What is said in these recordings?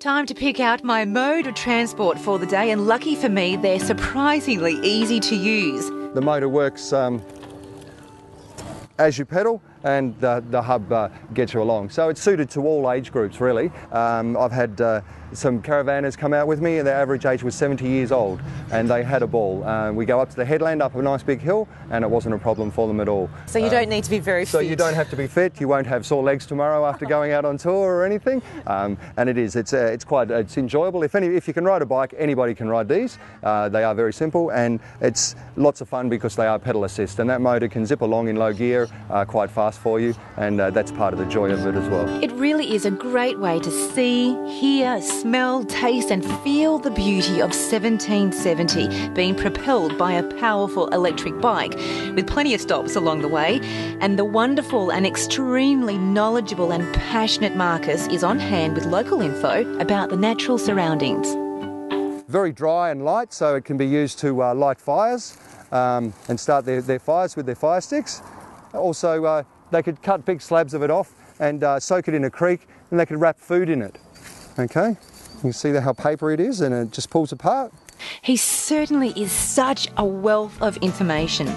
Time to pick out my mode of transport for the day, and lucky for me, they're surprisingly easy to use. The motor works as you pedal, and the hub gets you along. So it's suited to all age groups, really. I've had some caravanners come out with me, and their average age was 70 years old, and they had a ball. We go up to the headland, up a nice big hill, and it wasn't a problem for them at all. So you don't need to be very fit. So you don't have to be fit. You won't have sore legs tomorrow after going out on tour or anything. And it's enjoyable. If you can ride a bike, anybody can ride these. They are very simple, and it's lots of fun because they are pedal assist, and that motor can zip along in low gear quite fast for you, and that's part of the joy of it as well. It really is a great way to see, hear, smell, taste and feel the beauty of 1770 being propelled by a powerful electric bike, with plenty of stops along the way. And the wonderful and extremely knowledgeable and passionate Marcus is on hand with local info about the natural surroundings. Very dry and light, so it can be used to light fires and start their fires with their fire sticks. Also, they could cut big slabs of it off and soak it in a creek, and they could wrap food in it. Okay, you can see how papery it is, and it just pulls apart. He certainly is such a wealth of information.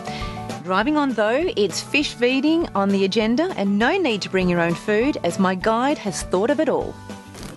Driving on though, it's fish feeding on the agenda, and no need to bring your own food, as my guide has thought of it all.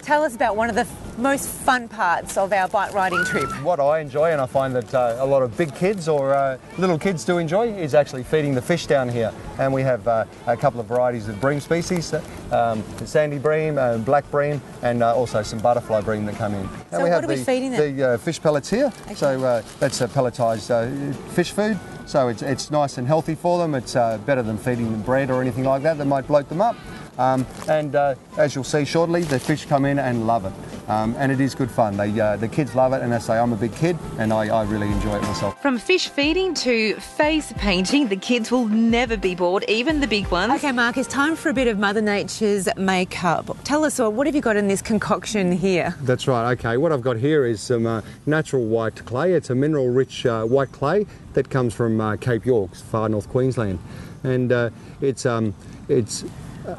Tell us about one of the most fun parts of our bike riding trip. What I enjoy, and I find that a lot of big kids or little kids do enjoy, is actually feeding the fish down here. And we have a couple of varieties of bream species, the sandy bream, black bream, and also some butterfly bream that come in. And so what are we feeding them? The fish pellets here. Okay. So that's a pelletised fish food. So it's nice and healthy for them. It's better than feeding them bread or anything like that might bloat them up. As you'll see shortly, the fish come in and love it. And it is good fun. The kids love it, and they say I'm a big kid, and I really enjoy it myself. From fish feeding to face painting, the kids will never be bored, even the big ones. Okay, Mark, it's time for a bit of Mother Nature's makeup. Tell us, what have you got in this concoction here? That's right. Okay, what I've got here is some natural white clay. It's a mineral-rich white clay that comes from Cape York, far north Queensland, and it's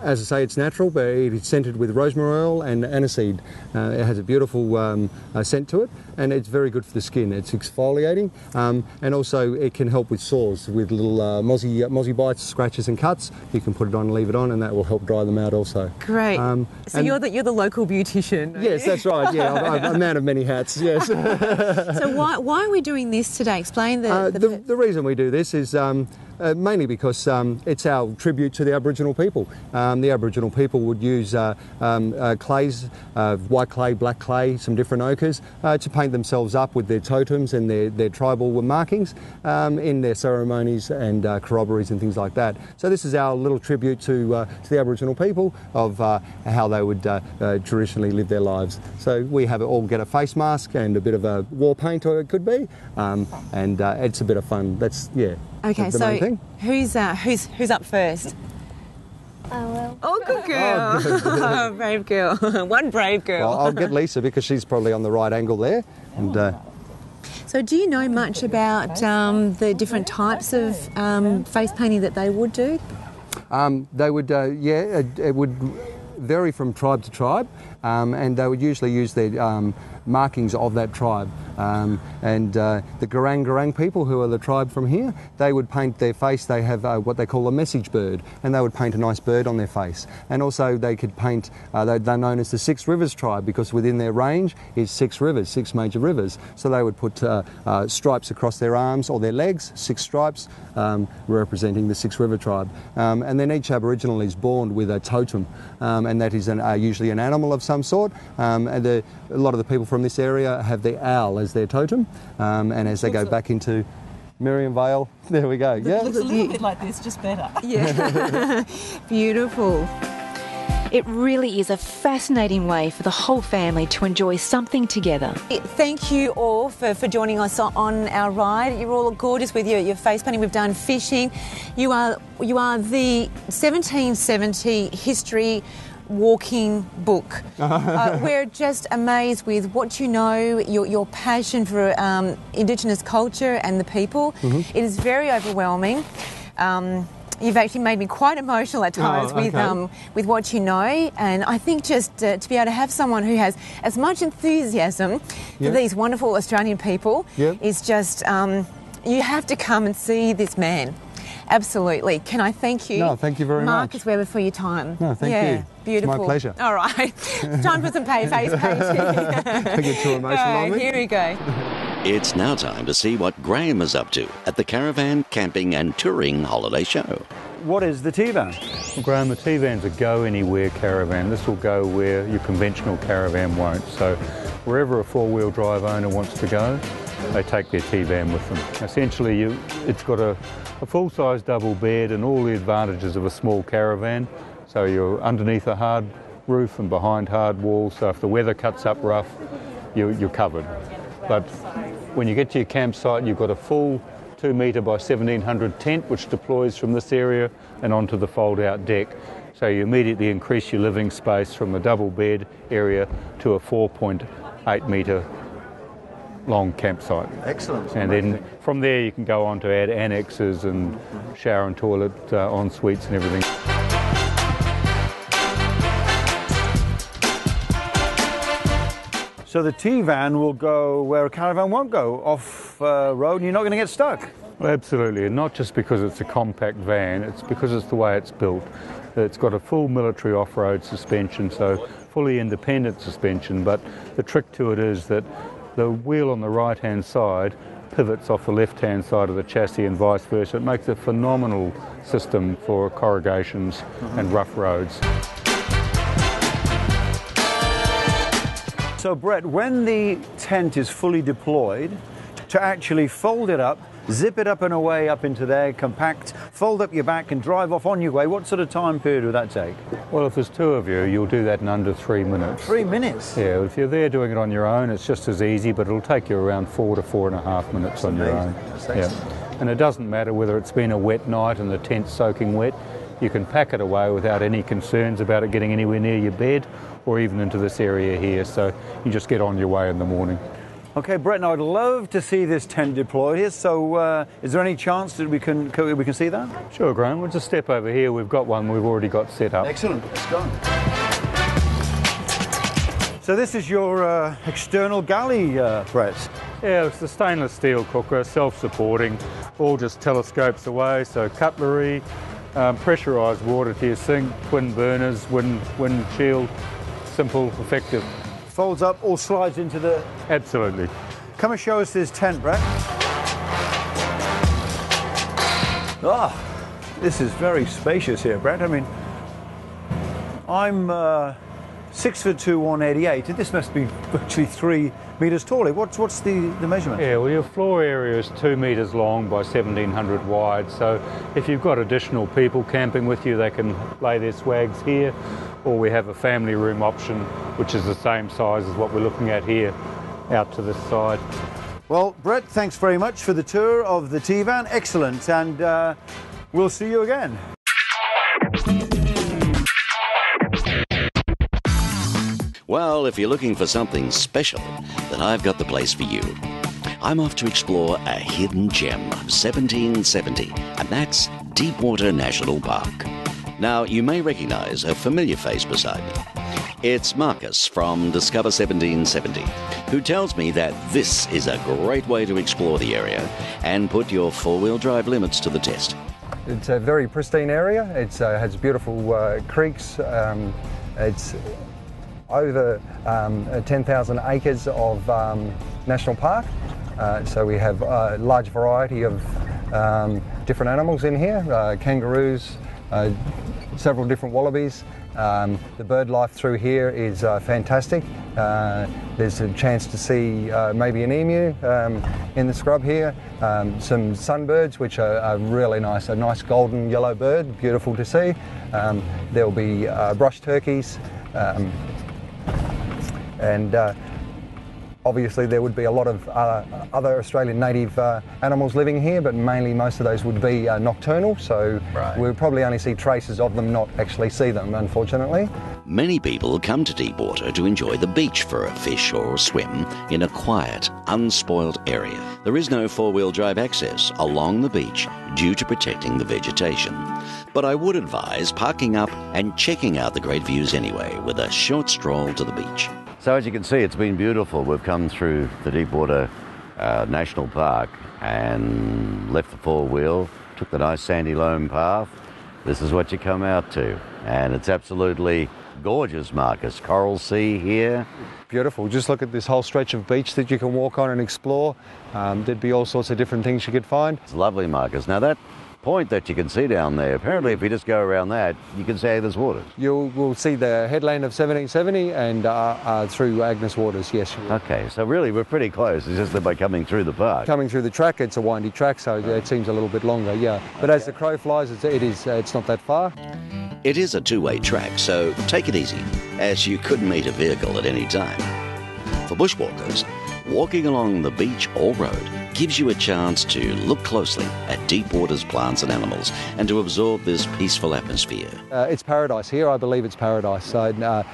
as I say, it's natural, but it's scented with rosemary oil and aniseed. It has a beautiful scent to it, and it's very good for the skin. It's exfoliating, and also it can help with sores, with little mozzie bites, scratches and cuts. You can put it on and leave it on, and that will help dry them out also. Great. So you're the local beautician? Yes, that's right. Yeah, I'm a man of many hats, yes. So why are we doing this today? Explain the reason we do this is mainly because it's our tribute to the Aboriginal people. The Aboriginal people would use clays, white clay, black clay, some different ochres, to paint themselves up with their totems and their tribal markings in their ceremonies and corroborees and things like that. So this is our little tribute to the Aboriginal people of how they would traditionally live their lives. So we have it all get a face mask and a bit of a war paint, or it could be, and it's a bit of fun. That's, yeah. Okay, so who's up first? I will. Oh, good girl. Oh, brave girl. One brave girl. Well, I'll get Lisa because she's probably on the right angle there. And so do you know much about the different types of face painting that they would do? They would, it would vary from tribe to tribe, and they would usually use their markings of that tribe. The Garang people, who are the tribe from here, they would paint their face. They have what they call a message bird, and they would paint a nice bird on their face. And also they could paint, they're known as the Six Rivers tribe, because within their range is 6 rivers, 6 major rivers. So they would put stripes across their arms or their legs, 6 stripes, representing the Six River tribe. And then each Aboriginal is born with a totem, and that is usually an animal of some sort. And a lot of the people from this area have the owl as their totem, and as they go back into Miriam Vale, there we go. Yeah, it looks a little bit like this, just better. Yeah, beautiful. It really is a fascinating way for the whole family to enjoy something together. Thank you all for joining us on our ride. You all look gorgeous with your face painting. We've done fishing. You are the 1770 history walking book. We're just amazed with what you know, your passion for Indigenous culture and the people. Mm-hmm. It is very overwhelming. You've actually made me quite emotional at times with what you know, and I think just to be able to have someone who has as much enthusiasm for these wonderful Australian people is just, you have to come and see this man. Absolutely. Can I thank you? No, thank you very much. Marcus Webber, for your time. No, thank you. Beautiful. It's my pleasure. All right. It's time for some face painting. I get too emotional on me. Here we go. It's now time to see what Graham is up to at the Caravan Camping and Touring Holiday Show. What is the T-van? Well, Graham, the T-van's a go-anywhere caravan. This will go where your conventional caravan won't. So wherever a four-wheel drive owner wants to go, they take their T-van with them. Essentially, it's got a full-size double bed and all the advantages of a small caravan. So you're underneath a hard roof and behind hard walls, so if the weather cuts up rough, you're covered. But when you get to your campsite, you've got a full 2 metre by 1700 tent which deploys from this area and onto the fold-out deck. So you immediately increase your living space from a double bed area to a 4.8 metre long campsite. Excellent. And then from there you can go on to add annexes and shower and toilet en suites and everything. So the T-van will go where a caravan won't go, off road, and you're not going to get stuck. Well, absolutely, and not just because it's a compact van, it's because it's the way it's built. It's got a full military off-road suspension, so fully independent suspension, but the trick to it is that the wheel on the right-hand side pivots off the left-hand side of the chassis and vice versa. It makes a phenomenal system for corrugations and rough roads. So Brett, when the tent is fully deployed, to actually fold it up, zip it up and away up into there, compact, fold up your back and drive off on your way, what sort of time period would that take? Well, if there's two of you, you'll do that in under 3 minutes. 3 minutes? Yeah, if you're there doing it on your own, it's just as easy, but it'll take you around 4 to 4.5 minutes on your own. Yeah. And it doesn't matter whether it's been a wet night and the tent's soaking wet, you can pack it away without any concerns about it getting anywhere near your bed or even into this area here, so you just get on your way in the morning. Okay, Brett, now I'd love to see this tent deployed here, so is there any chance that we can see that? Sure, Graham, we'll just step over here. We've got one we've already got set up. Excellent, let's go. So this is your external galley, Brett? Yeah, it's the stainless steel cooker, self-supporting, all just telescopes away, so cutlery, pressurised water to your sink, twin burners, windshield, simple, effective. Folds up, all slides into the... Absolutely. Come and show us this tent, Brett. Ah, this is very spacious here, Brett. I mean, I'm 6'2", 188, and this must be virtually 3 metres tall. What's the measurement? Yeah, well, your floor area is 2 metres long by 1700 wide, so if you've got additional people camping with you, they can lay their swags here, or we have a family room option, which is the same size as what we're looking at here, out to this side. Well, Brett, thanks very much for the tour of the T-van. Excellent, and we'll see you again. Well, if you're looking for something special, then I've got the place for you. I'm off to explore a hidden gem of 1770, and that's Deepwater National Park. Now, you may recognise a familiar face beside me. It's Marcus from Discover 1770, who tells me that this is a great way to explore the area and put your four-wheel drive limits to the test. It's a very pristine area. It has beautiful creeks. It's over 10,000 acres of national park. So we have a large variety of different animals in here, kangaroos, several different wallabies. The bird life through here is fantastic. There's a chance to see maybe an emu in the scrub here, some sunbirds which are really nice, a nice golden yellow bird, beautiful to see. There'll be brush turkeys, and Obviously there would be a lot of other Australian native animals living here, but mainly most of those would be nocturnal, so we'll probably only see traces of them, not actually see them, unfortunately. Many people come to Deepwater to enjoy the beach for a fish or a swim in a quiet, unspoilt area. There is no four-wheel drive access along the beach due to protecting the vegetation. But I would advise parking up and checking out the great views anyway with a short stroll to the beach. So as you can see, it's been beautiful. We've come through the Deepwater National Park and left the four-wheel, took the nice sandy loam path. This is what you come out to, and it's absolutely gorgeous, Marcus. Coral sea here. Beautiful. Just look at this whole stretch of beach that you can walk on and explore. There'd be all sorts of different things you could find. It's lovely, Marcus. Now that point that you can see down there, apparently if you just go around that, you can see there's water. We'll see the headland of 1770 and through Agnes Waters, yes. Okay, so really we're pretty close. It's just that by coming through the park. Coming through the track, it's a windy track, so it seems a little bit longer, yeah. But as the crow flies, it's not that far. It is a two-way track, so take it easy, as you could meet a vehicle at any time. For bushwalkers, walking along the beach or road gives you a chance to look closely at Deepwater's plants and animals and to absorb this peaceful atmosphere. It's paradise here. I believe it's paradise. So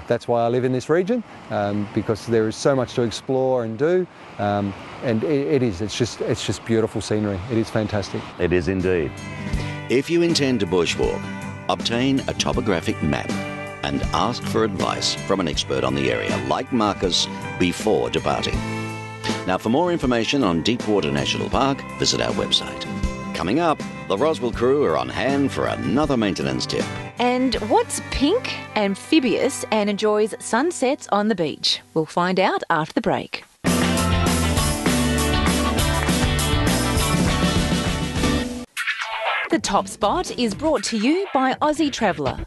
that's why I live in this region, because there is so much to explore and do. And it's just beautiful scenery. It is fantastic. It is indeed. If you intend to bushwalk, obtain a topographic map and ask for advice from an expert on the area, like Marcus, before departing. Now, for more information on Deepwater National Park, visit our website. Coming up, the Roswell crew are on hand for another maintenance tip. And what's pink, amphibious, and enjoys sunsets on the beach? We'll find out after the break. The Top Spot is brought to you by Aussie Traveller.